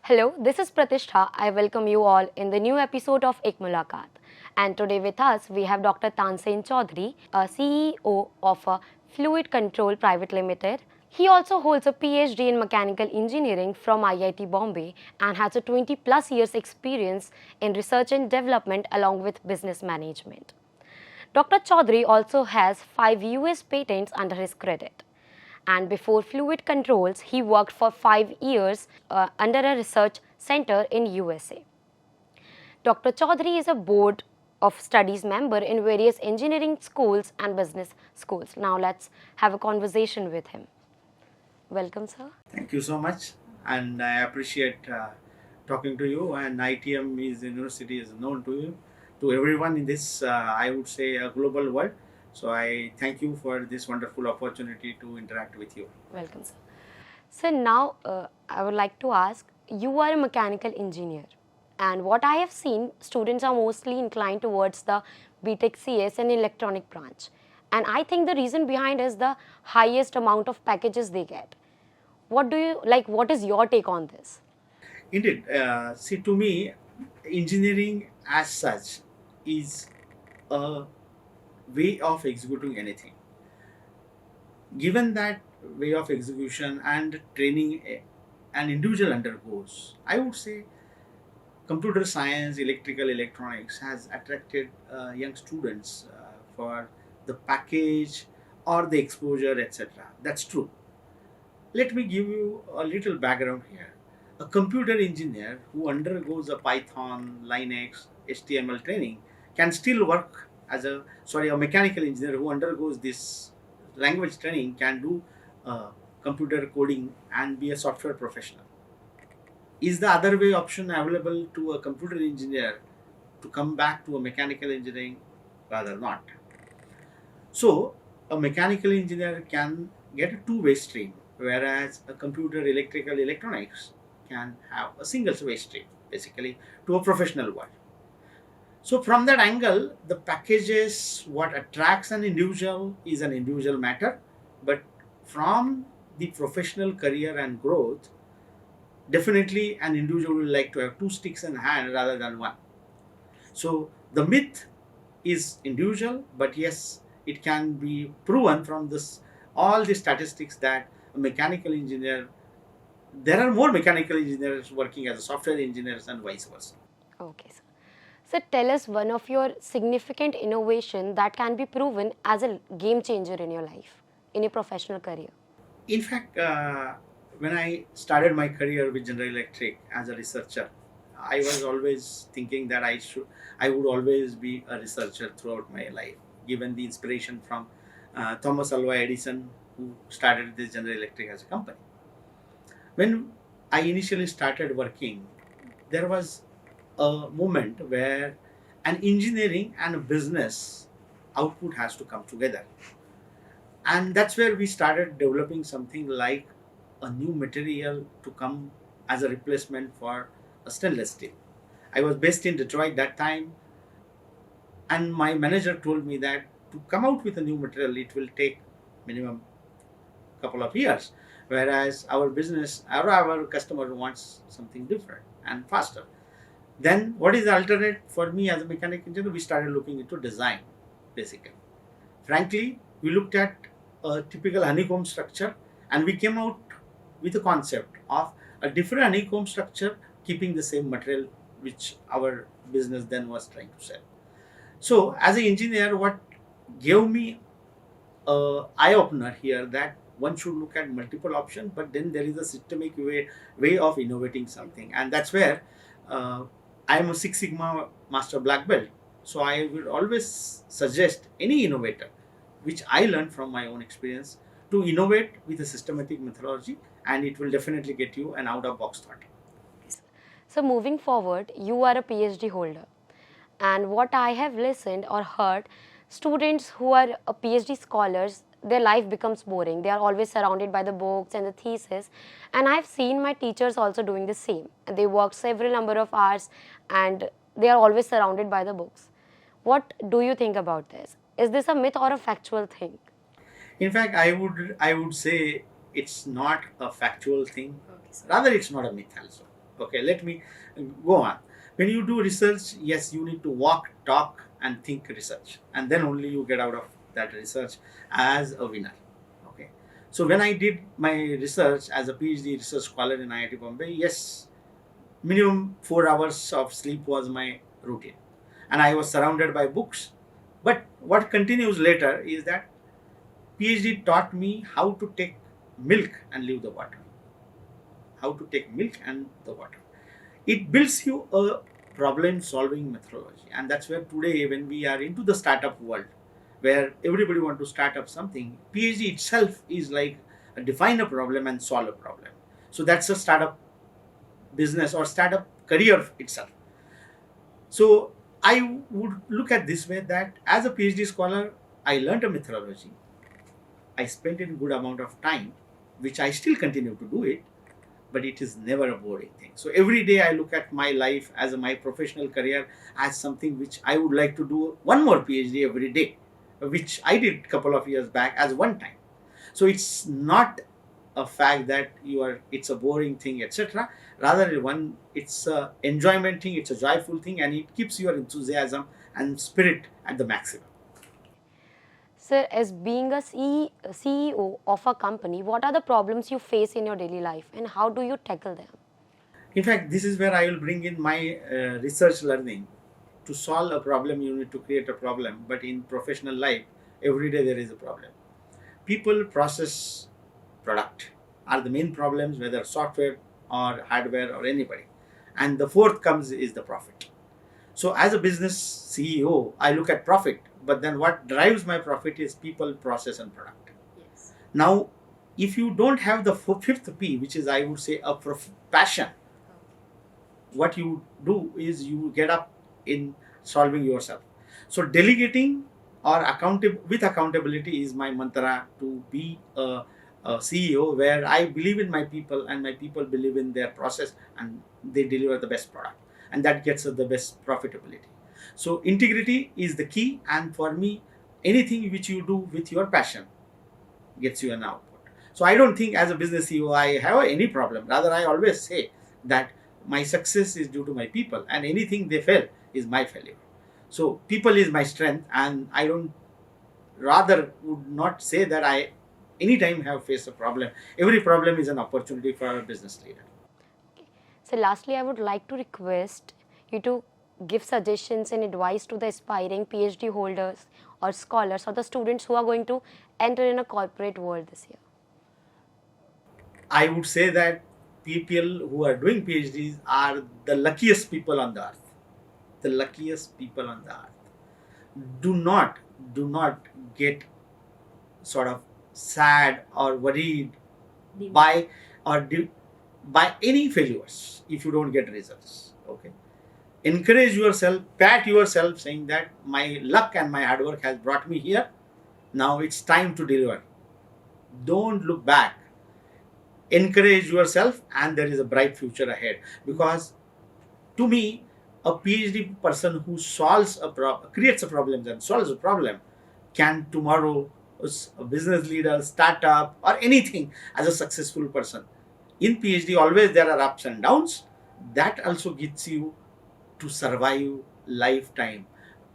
Hello, this is Pratishtha. I welcome you all in the new episode of Mulakat. And today with us we have Dr. Tansen Chaudhari, a CEO of a Fluid Control Private Limited. He also holds a PhD in mechanical engineering from IIT Bombay and has a 20 plus years experience in research and development along with business management. Dr. Chaudhary also has 5 US patents under his credit. And before Fluid Controls, he worked for 5 years under a research center in USA. Dr. Chaudhary is a board of studies member in various engineering schools and business schools. Now let's have a conversation with him. Welcome, sir. Thank you so much, and I appreciate talking to you. And ITM is university is known to you, to everyone in this. I would say a global world. So I thank you for this wonderful opportunity to interact with you. Welcome, sir. So now I would like to ask, you are a mechanical engineer, and what I have seen, students are mostly inclined towards the BTech CS and electronic branch. And I think the reason behind is the highest amount of packages they get. What do you like? What is your take on this? Indeed, see, to me, engineering as such is a way of executing anything. Given that way of execution and training an individual undergoes, I would say computer science, electrical electronics has attracted young students for the package or the exposure, etc. That's true. Let me give you a little background here. A computer engineer who undergoes a Python, Linux, HTML training can still work as a mechanical engineer who undergoes this language training can do computer coding and be a software professional. Is the other way option available to a computer engineer to come back to a mechanical engineering? Rather not. So, a mechanical engineer can get a two-way stream, whereas a computer electrical electronics can have a single way stream, basically, to a professional world. So, from that angle, the packages, what attracts an individual is an individual matter, but from the professional career and growth, definitely an individual will like to have two sticks in hand rather than one. So, the myth is individual, but yes, it can be proven from this all the statistics that a mechanical engineer, there are more mechanical engineers working as a software engineers and vice versa. Okay, sir. So tell us one of your significant innovation that can be proven as a game changer in your life, in your professional career. In fact, when I started my career with General Electric as a researcher, I was always thinking that I would always be a researcher throughout my life, given the inspiration from Thomas Alva Edison, who started this General Electric as a company. When I initially started working, there was a moment where an engineering and a business output has to come together. And that's where we started developing something like a new material to come as a replacement for a stainless steel. I was based in Detroit that time, and my manager told me that to come out with a new material, it will take minimum couple of years, whereas our business or our customer wants something different and faster. Then what is the alternate for me as a mechanic engineer? We started looking into design, basically. Frankly, we looked at a typical honeycomb structure and we came out with a concept of a different honeycomb structure keeping the same material which our business then was trying to sell. So as an engineer, what gave me a eye opener here that one should look at multiple options, but then there is a systemic way of innovating something, and that's where I am a Six Sigma Master Black Belt. So I would always suggest any innovator, which I learned from my own experience, to innovate with a systematic methodology, and it will definitely get you an out-of-box thought. So moving forward, you are a PhD holder. And what I have listened or heard, students who are a PhD scholars, their life becomes boring. They are always surrounded by the books and the thesis. And I've seen my teachers also doing the same. They work several number of hours and they are always surrounded by the books. What do you think about this? Is this a myth or a factual thing? In fact, I would say it's not a factual thing. Okay, sir. Rather, it's not a myth also. Okay, let me go on. When you do research, yes, you need to walk, talk, and think research, and then only you get out of that research as a winner. Okay, so when I did my research as a PhD research scholar in IIT Bombay, yes, minimum 4 hours of sleep was my routine, and I was surrounded by books. But what continues later is that PhD taught me how to take milk and leave the water. How to take milk and the water. It builds you a problem solving methodology, and that's where today, when we are into the startup world, where everybody want to start up something, PhD itself is like define a problem and solve a problem. So that's a startup business or startup career itself. So I would look at this way, that as a PhD scholar, I learned a methodology. I spent a good amount of time, which I still continue to do it, but it is never a boring thing. So every day I look at my life as my professional career as something which I would like to do one more PhD every day, which I did a couple of years back as one time. So it's not a fact that it's a boring thing, etc. Rather, it's a enjoyment thing, it's a joyful thing, and it keeps your enthusiasm and spirit at the maximum. Sir, as being a CEO of a company, what are the problems you face in your daily life and how do you tackle them? In fact, this is where I will bring in my research learning. To solve a problem, you need to create a problem, but in professional life, every day there is a problem. People, process, product are the main problems, whether software or hardware or anybody. And the fourth comes is the profit. So as a business CEO, I look at profit, but then what drives my profit is people, process, and product. Yes. Now, if you don't have the fifth P, which is, I would say, a passion, what you do is you get up in solving yourself. So delegating or accountability is my mantra to be a CEO, where I believe in my people and my people believe in their process and they deliver the best product, and that gets us the best profitability. So integrity is the key, and for me, anything which you do with your passion gets you an output. So I don't think as a business CEO I have any problem. Rather, I always say that my success is due to my people, and anything they fail is my failure. So people is my strength, and I don't rather would not say that I anytime have faced a problem. Every problem is an opportunity for a business leader. So lastly, I would like to request you to give suggestions and advice to the aspiring PhD holders or scholars or the students who are going to enter in a corporate world this year. I would say that people who are doing PhDs are the luckiest people on the earth. The luckiest people on the earth. Do not get sort of sad or worried by by any failures if you don't get results. Okay. Encourage yourself, pat yourself, saying that my luck and my hard work has brought me here. Now it's time to deliver. Don't look back. Encourage yourself, and there is a bright future ahead. Because to me, a PhD person who creates a problem and solves a problem can tomorrow a business leader, startup, or anything as a successful person. In PhD, always there are ups and downs. That also gets you to survive lifetime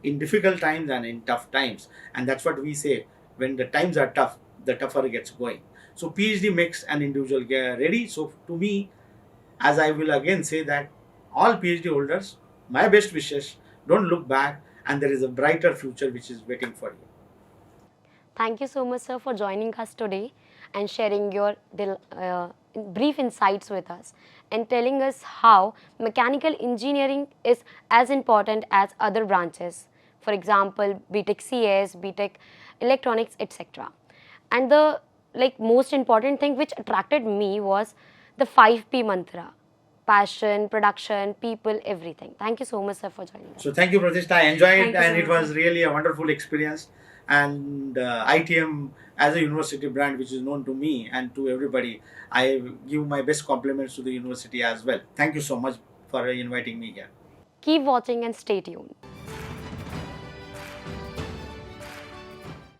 in difficult times and in tough times. And that's what we say, when the times are tough, the tougher gets going. So PhD makes an individual get ready. So to me, as I will again say, that all PhD holders, my best wishes, don't look back, and there is a brighter future which is waiting for you. Thank you so much, sir, for joining us today and sharing your brief insights with us and telling us how mechanical engineering is as important as other branches. For example, BTech CS, BTech electronics, etc. And the most important thing which attracted me was the 5P mantra: passion, production, people, everything. Thank you so much, sir, for joining us. So thank you, Pratishtha. I enjoyed Thank it, you so and it much, was sir. really a wonderful experience. And ITM as a university brand, which is known to me and to everybody, I give my best compliments to the university as well. Thank you so much for inviting me here. Keep watching and stay tuned.